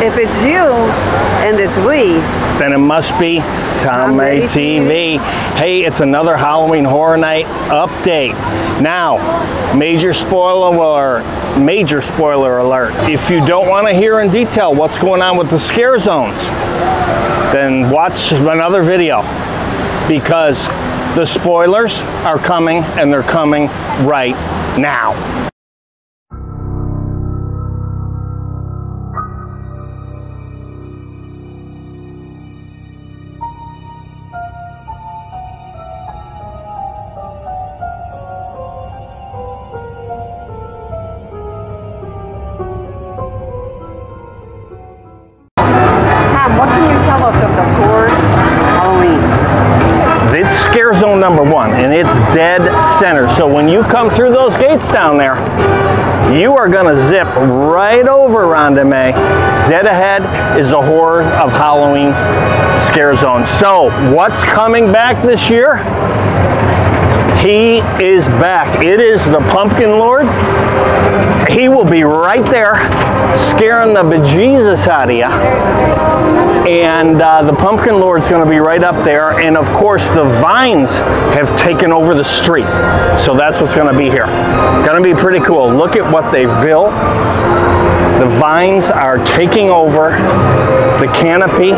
If it's you and it's we, then it must be Tommy TV. Hey, it's another Halloween Horror Night update. Now, major spoiler alert. If you don't want to hear in detail what's going on with the scare zones, then watch another video, because the spoilers are coming, and they're coming right now. What can you tell us of the Coors Halloween? It's scare zone number 1, and it's dead center. So when you come through those gates down there, you are going to zip right over Rhonda May. Dead ahead is the Horror of Halloween scare zone. So what's coming back this year? He is back. It is the Pumpkin Lord. He will be right there scaring the bejesus out of you. And the Pumpkin Lord's going to be right up there. And of course, the vines have taken over the street. So that's what's going to be here. Going to be pretty cool. Look at what they've built. The vines are taking over the canopy.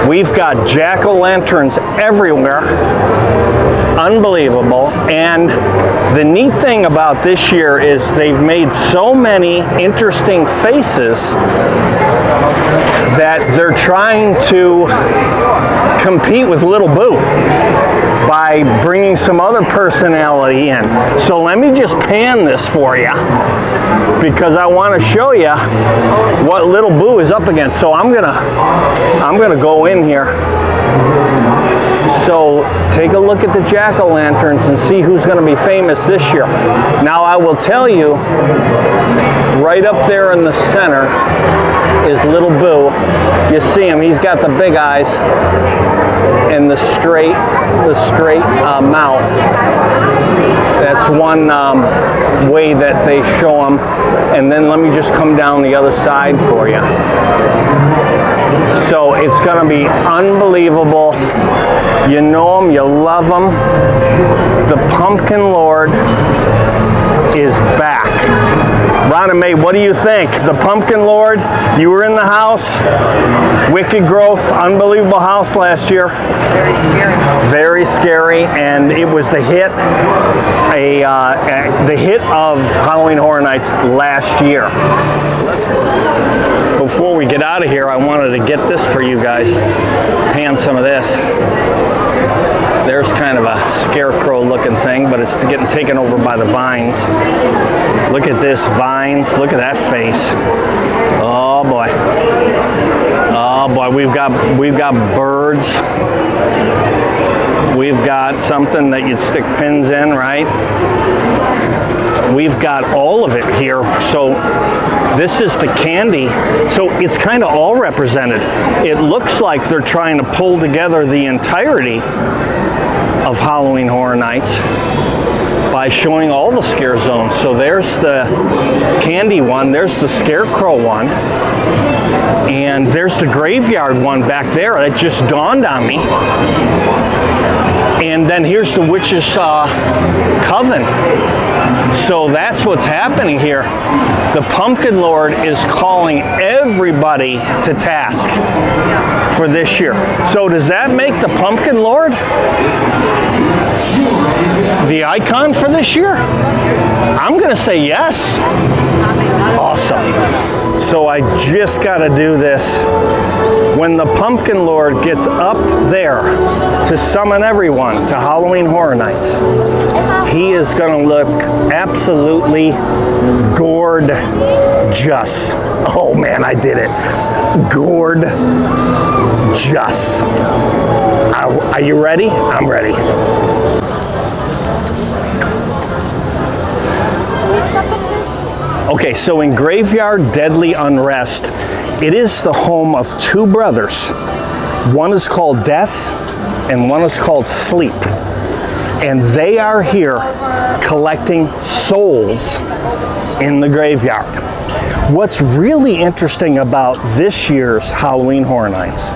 We've got jack-o'-lanterns everywhere. Unbelievable. And the neat thing about this year is they've made so many interesting faces that they're trying to compete with Little Boo by bringing some other personality in. So let me just pan this for you, because I want to show you what Little Boo is up against. So I'm gonna go in here. So take a look at the jack-o'-lanterns and see who's going to be famous this year. Now I will tell you, right up there in the center is Little Boo. You see him, he's got the big eyes and the straight mouth. That's one way that they show him. And then let me just come down the other side for you. So it's going to be unbelievable. You know him, you love him. The Pumpkin Lord is back. Rhonda May, what do you think? The Pumpkin Lord, you were in the house. Wicked Growth, unbelievable house last year. Very scary. Very scary, and it was the hit, the hit of Halloween Horror Nights last year. Before we get out of here, I wanted to get this for you guys. Pan some of this. There's kind of a scarecrow looking thing, but it's getting taken over by the vines. Look at this, vines. Look at that face. Oh boy. Oh boy, we've got birds. We've got something that you'd stick pins in, right? We've got all of it here. So this is the candy. So it's kind of all represented. It looks like they're trying to pull together the entirety of Halloween Horror Nights by showing all the scare zones. So there's the candy one, there's the scarecrow one, and there's the graveyard one back there. That just dawned on me. And then here's the Witch's Coven. So that's what's happening here. The Pumpkin Lord is calling everybody to task for this year. So does that make the Pumpkin Lord the icon for this year? I'm gonna say yes. Awesome. So I just gotta do this. When the Pumpkin Lord gets up there to summon everyone to Halloween Horror Nights, he is gonna look absolutely gorgeous. Oh man, I did it. Gorgeous. Are you ready? I'm ready. Okay, so in Graveyard Deadly Unrest, it is the home of two brothers. One is called Death and one is called Sleep. And they are here collecting souls in the graveyard. What's really interesting about this year's Halloween Horror Nights,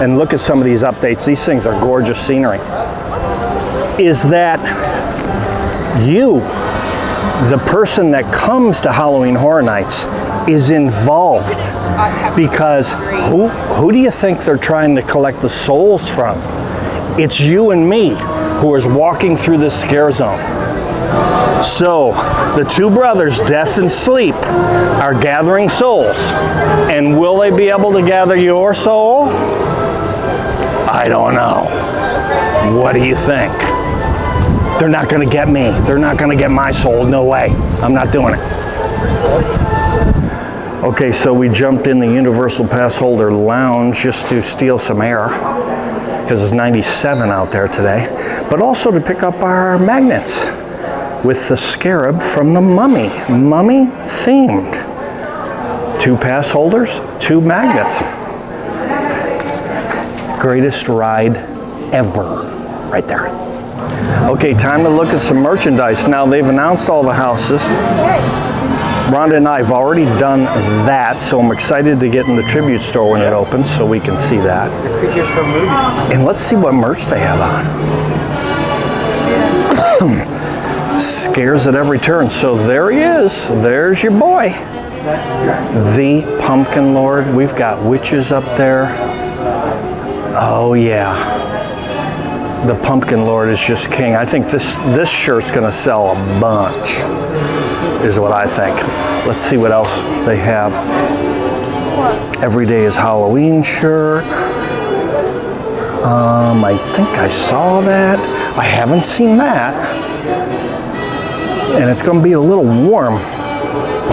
and look at some of these updates, these things are gorgeous scenery, is that you, the person that comes to Halloween Horror Nights, is involved, because who do you think they're trying to collect the souls from? It's you and me who is walking through this scare zone. So the two brothers, Death and Sleep, are gathering souls, and will they be able to gather your soul? I don't know. What do you think? They're not going to get me. They're not going to get my soul. No way. I'm not doing it. Okay, so we jumped in the Universal Pass Holder Lounge just to steal some air, because it's 97 out there today, but also to pick up our magnets with the scarab from the Mummy. Mummy themed. 2 pass holders, 2 magnets. Greatest ride ever, right there. Okay, time to look at some merchandise. Now, they've announced all the houses. Rhonda and I have already done that, so I'm excited to get in the tribute store when it opens so we can see that. The creatures from movies. And let's see what merch they have on. Scares at every turn. So there he is. There's your boy. The Pumpkin Lord. We've got witches up there. Oh yeah. The Pumpkin Lord is just king. I think this shirt's gonna sell a bunch, is what I think. Let's see what else they have. Every Day is Halloween shirt. I think I saw that. I haven't seen that. And it's gonna be a little warm.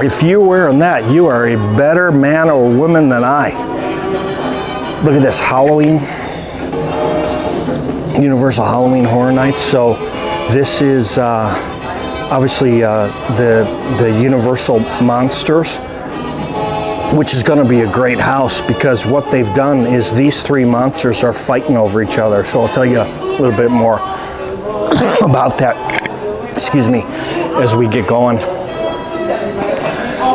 If you're wearing that, you are a better man or woman than I. Look at this, Halloween. Universal Halloween Horror Nights. So this is obviously the Universal Monsters, which is going to be a great house, because what they've done is these 3 monsters are fighting over each other. So I'll tell you a little bit more about that, excuse me, as we get going.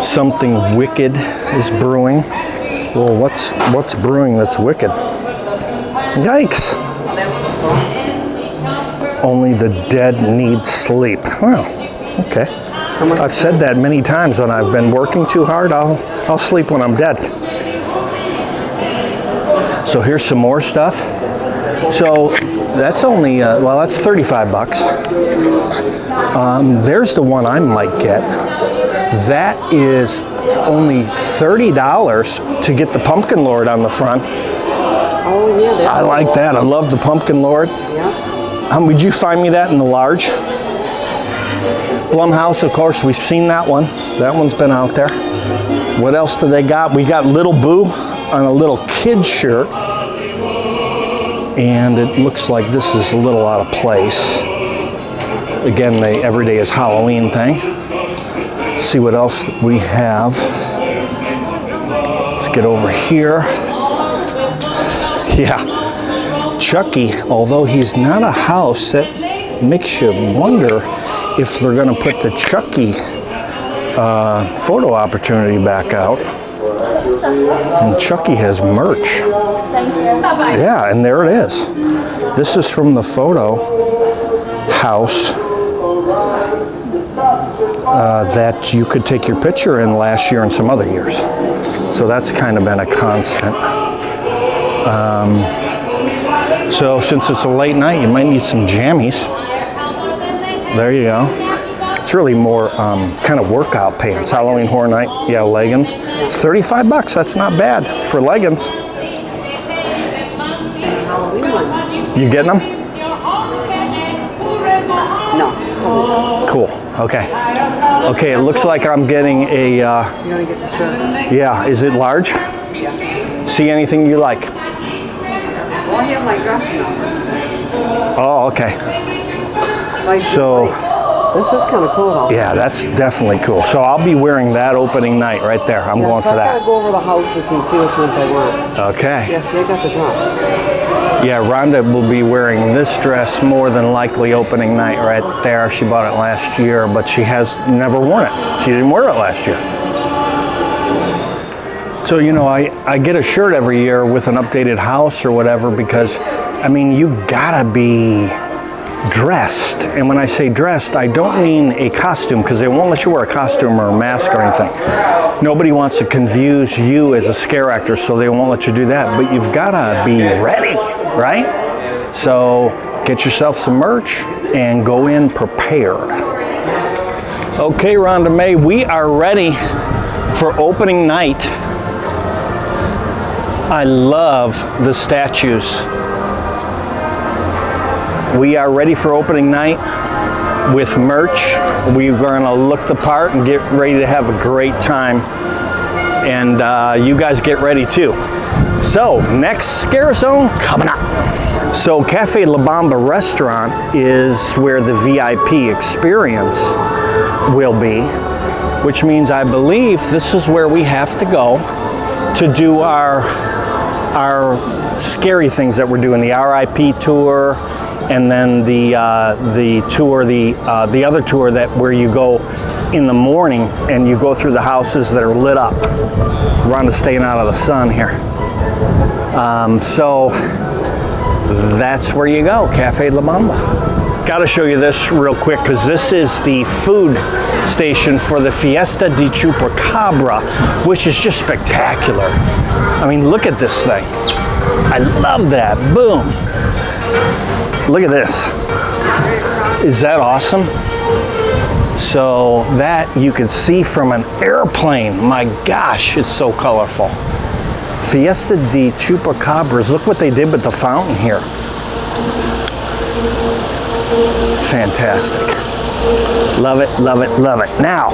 Something wicked is brewing. Well, what's brewing that's wicked? Yikes. Only the dead need sleep. Oh, okay. I've said that many times. When I've been working too hard, I'll sleep when I'm dead. So here's some more stuff. So that's only, well, that's 35 bucks. There's the one I might get. That is only $30 to get the Pumpkin Lord on the front. Oh yeah, I like that. I love the Pumpkin Lord. Yeah. Would you find me that in the large? Blumhouse, of course, we've seen that one. That one's been out there. What else do they got? We got Little Boo on a little kid shirt. And it looks like this is a little out of place. Again, the Every Day is Halloween thing. Let's see what else we have. Let's get over here. Yeah, Chucky, although he's not a house, that makes you wonder if they're going to put the Chucky photo opportunity back out. And Chucky has merch. Yeah, and there it is. This is from the photo house that you could take your picture in last year and some other years. So that's kind of been a constant. So since it's a late night, you might need some jammies. There you go. It's really more kind of workout pants. Halloween Horror Night, yeah, leggings. 35 bucks, that's not bad for leggings. You getting them? No. Cool, okay. Okay, it looks like I'm getting a, You want to get the shirt? yeah, is it large? Yeah. See anything you like? Well, I have my dress now. Oh, okay. So, this is kind of cool though. yeah, that's definitely cool. So I'll be wearing that opening night right there. I'm going so for I gotta that. go over the houses and see which ones I want. Okay. Yeah, see, I got the dress. Yeah, Rhonda will be wearing this dress more than likely opening night right there. She bought it last year, but she has never worn it. She didn't wear it last year. So, you know, I get a shirt every year with an updated house or whatever because, I mean, you gotta be dressed. And when I say dressed, I don't mean a costume because they won't let you wear a costume or a mask or anything. Nobody wants to confuse you as a scare actor, so they won't let you do that. But you've gotta be ready, right? So get yourself some merch and go in prepared. Okay, Rhonda May, we are ready for opening night. I love the statues. We are ready for opening night with merch. We're gonna look the part and get ready to have a great time. And you guys get ready too. So, next Scare Zone coming up. So, Cafe La Bamba restaurant is where the VIP experience will be, which means I believe this is where we have to go to do our scary things that we're doing, the RIP tour, and then the tour, the other tour that where you go in the morning and you go through the houses that are lit up. Rhonda's staying out of the sun here. So that's where you go, Cafe La Bamba. Got to show you this real quick because this is the food station for the Fiesta di Chupacabra, which is just spectacular. I mean, look at this thing. I love that. Boom. Look at this. Is that awesome? So that you can see from an airplane. My gosh, it's so colorful. Fiesta di Chupacabras. Look what they did with the fountain here. Fantastic. Love it, love it, love it. Now,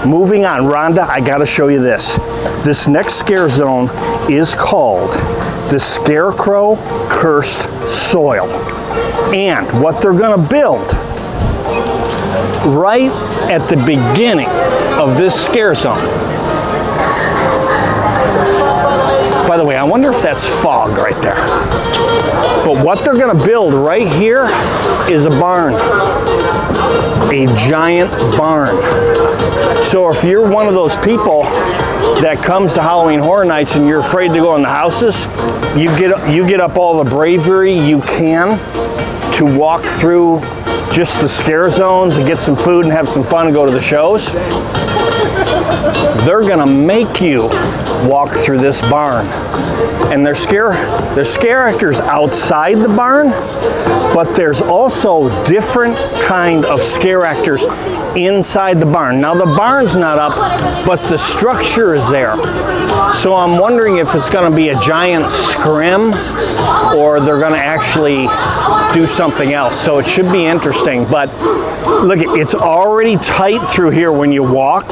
moving on, Rhonda, I gotta show you this. This next Scare Zone is called the Scarecrow Cursed Soil. And what they're gonna build right at the beginning of this Scare Zone. By the way, I wonder if that's fog right there. But what they're gonna build right here is a barn. A giant barn. So if you're one of those people that comes to Halloween Horror Nights and you're afraid to go in the houses, you get up all the bravery you can to walk through just the Scare Zones and get some food and have some fun and go to the shows. They're gonna make you walk through this barn. And there's scare actors outside the barn, but there's also different kind of scare actors inside the barn. Now the barn's not up, but the structure is there. So I'm wondering if it's gonna be a giant scrim or they're gonna actually do something else. So it should be interesting, but look, it's already tight through here when you walk.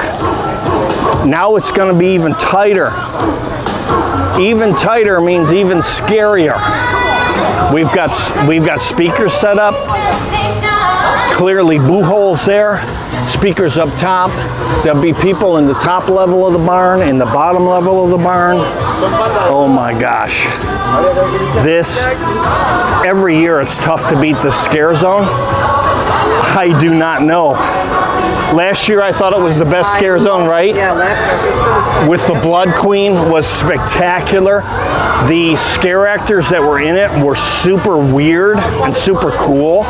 Now it's gonna be even tighter. Even tighter means even scarier. We've got speakers set up. Clearly boo holes there. Speakers up top. There'll be people in the top level of the barn, in the bottom level of the barn. Oh my gosh. This, every year it's tough to beat the Scare Zone. I do not know. Last year I thought it was the best Scare Zone, right? Yeah, last year. With the Blood Queen was spectacular. The scare actors that were in it were super weird and super cool.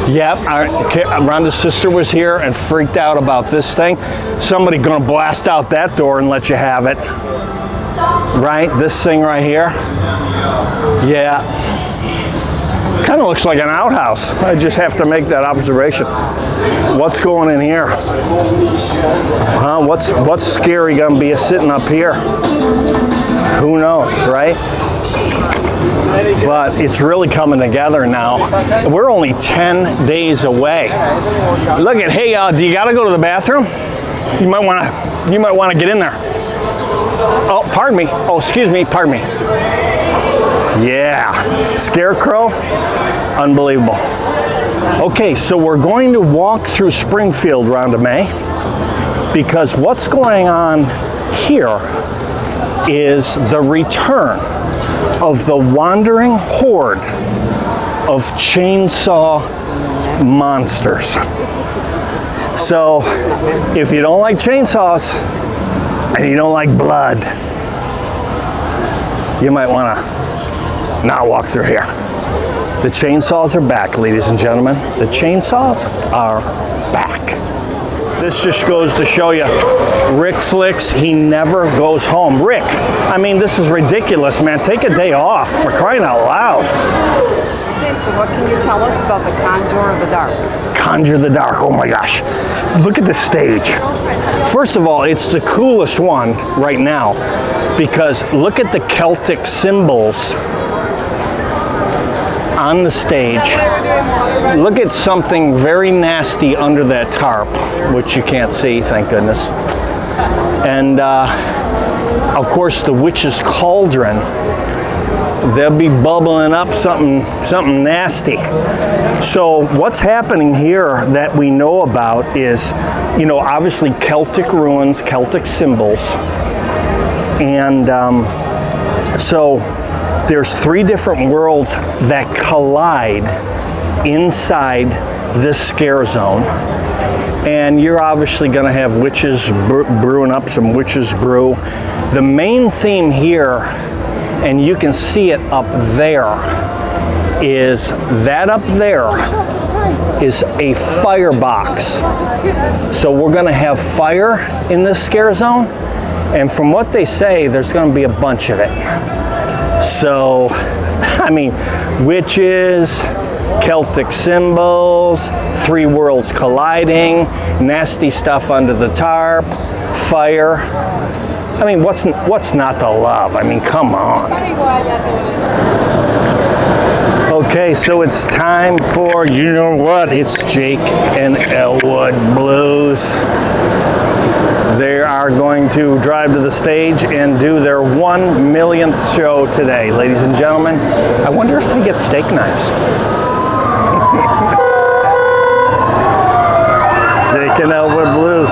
Yep, Rhonda's sister was here and freaked out about this thing. Somebody gonna blast out that door and let you have it. Right, this thing right here. Yeah. Kind of looks like an outhouse. I just have to make that observation. What's going in here? Huh? What's scary gonna be sitting up here? Who knows, right? But it's really coming together now. We're only 10 days away. Look at, hey, do you gotta go to the bathroom? You might wanna get in there. Oh, pardon me. Oh, excuse me, pardon me. Yeah, Scarecrow, unbelievable. Okay, so we're going to walk through Springfield, Rhonda May, because what's going on here is the return of the wandering horde of chainsaw monsters. So, if you don't like chainsaws, I and you don't like blood, you might want to not walk through here. The chainsaws are back, ladies and gentlemen. The chainsaws are back. This just goes to show you, Rick Flicks, he never goes home. Rick, I mean, this is ridiculous, man. Take a day off, for crying out loud. Okay, so what can you tell us about the Conjure of the Dark? Conjure the Dark, oh my gosh. Look at this stage. First of all, it's the coolest one right now because look at the Celtic symbols on the stage. Look at something very nasty under that tarp, which you can't see, thank goodness. And of course the witch's cauldron. They'll be bubbling up something nasty. So what's happening here that we know about is, you know, obviously Celtic ruins, Celtic symbols. And so there's 3 different worlds that collide inside this scare zone. And you're obviously going to have witches brewing up some witches brew. The main theme here, and you can see it up there, is that up there is a firebox. So we're going to have fire in this scare zone, and from what they say, there's going to be a bunch of it. So, I mean, witches, Celtic symbols, 3 worlds colliding, nasty stuff under the tarp, fire. I mean, what's not to love? I mean, come on. Okay, so it's time for, you know what? It's Jake and Elwood Blues. They are going to drive to the stage and do their 1 millionth show today. Ladies and gentlemen, I wonder if they get steak knives. Jake and Elwood Blues.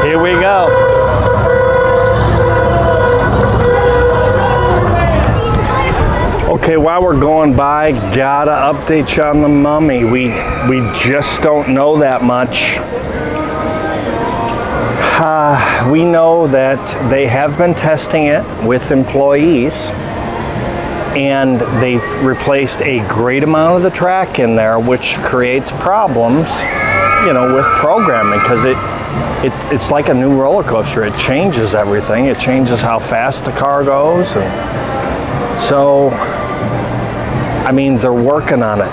Here we go. Okay, while we're going by, gotta update you on the mummy. We just don't know that much. We know that they have been testing it with employees, and they've replaced a great amount of the track in there, which creates problems, you know, with programming, because it's like a new roller coaster. It changes everything. It changes how fast the car goes, and so, I mean, they're working on it.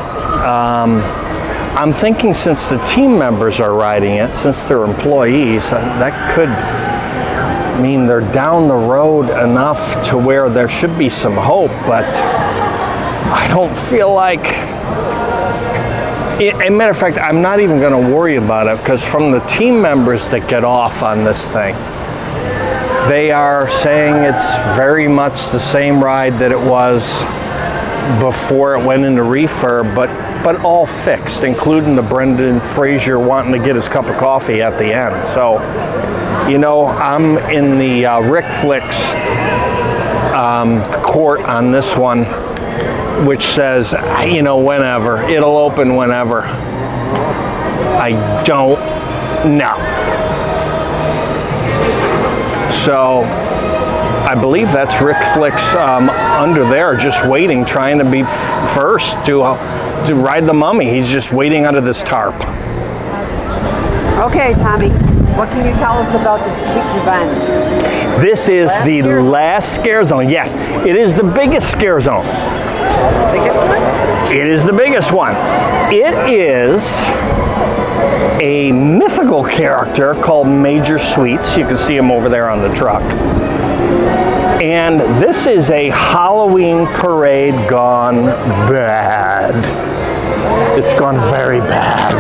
I'm thinking since the team members are riding it, since they're employees, that could mean they're down the road enough to where there should be some hope, but I don't feel like, as a matter of fact, I'm not even going to worry about it, because from the team members that get off on this thing, they are saying it's very much the same ride that it was before it went into refurb, but all fixed, including the Brendan Fraser wanting to get his cup of coffee at the end. So, you know, I'm in the Rick Flicks court on this one, which says, you know, whenever. It'll open whenever. I don't know. So, I believe that's Rick Flicks under there, just waiting, trying to be first to ride the mummy. He's just waiting under this tarp. Okay, Tommy, what can you tell us about the Sweet Revenge? This is the last scare zone. Yes, it is the biggest scare zone. Biggest one? It is the biggest one. It is a mythical character called Major Sweets. You can see him over there on the truck. And this is a Halloween parade gone bad. It's gone very bad.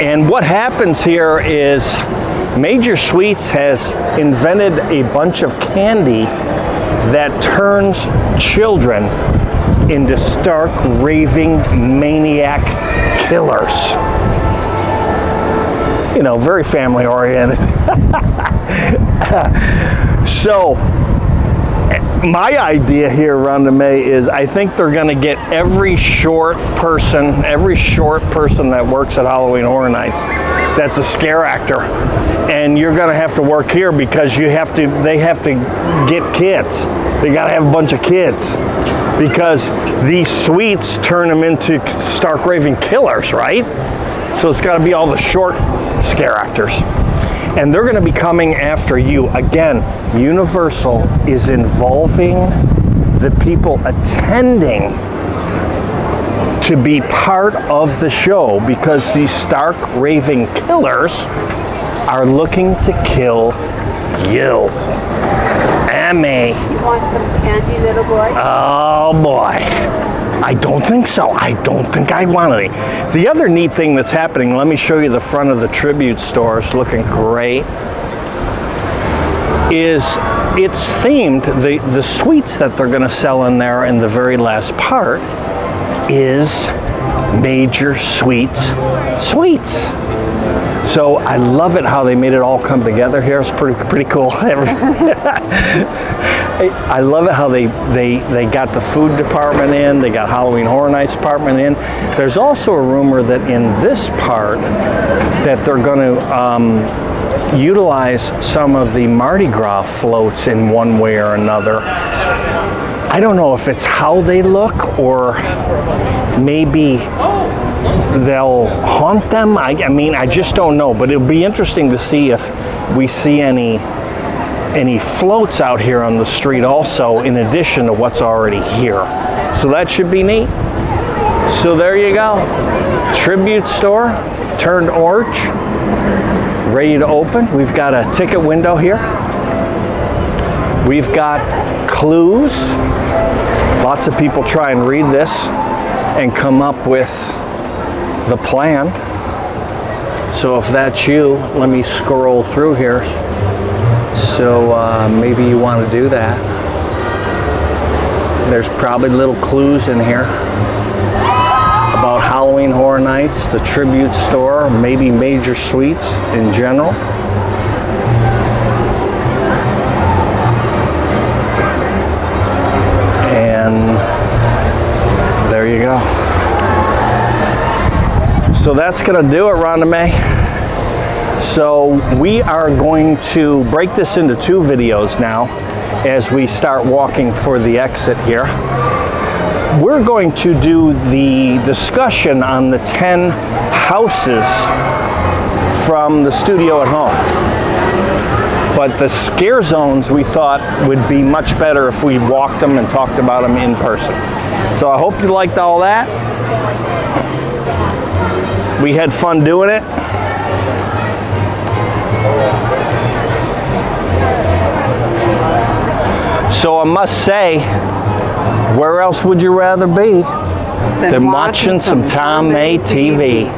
And what happens here is Major Sweets has invented a bunch of candy that turns children into stark, raving maniac killers. You know, very family oriented. So, my idea here around the May is I think they're going to get every short person that works at Halloween Horror Nights that's a scare actor, and you're going to have to work here because they have to get kids. They got to have a bunch of kids because these suites turn them into stark raving killers, right? So it's got to be all the short scare actors. And they're going to be coming after you. Again, Universal is involving the people attending to be part of the show because these stark raving killers are looking to kill you. Emmy. You want some candy, little boy? Oh boy. I don't think so. I don't think I want any. The other neat thing that's happening, let me show you the front of the tribute store. It's looking great. Is it's themed, the sweets that they're going to sell in there in the very last part is Major Sweets sweets. So I love it how they made it all come together here. It's pretty cool. I love it how they got the food department in, they got Halloween Horror Nights department in. There's also a rumor that in this part that they're going to utilize some of the Mardi Gras floats in one way or another. I don't know if it's how they look or maybe they'll haunt them. I mean, I just don't know, but it'll be interesting to see if we see any floats out here on the street also in addition to what's already here. So that should be neat. So there you go. Tribute store turned orange, ready to open. We've got a ticket window here. We've got clues. Lots of people try and read this and come up with the plan. So if that's you, let me scroll through here. So maybe you want to do that. There's probably little clues in here about Halloween Horror Nights, the tribute store, maybe Major Sweets in general. And there you go. So that's going to do it, Rhonda May. So we are going to break this into two videos now as we start walking for the exit here. We're going to do the discussion on the 10 houses from the studio at home. But the scare zones we thought would be much better if we walked them and talked about them in person. So I hope you liked all that. We had fun doing it. So I must say, where else would you rather be than watching some Tom May TV?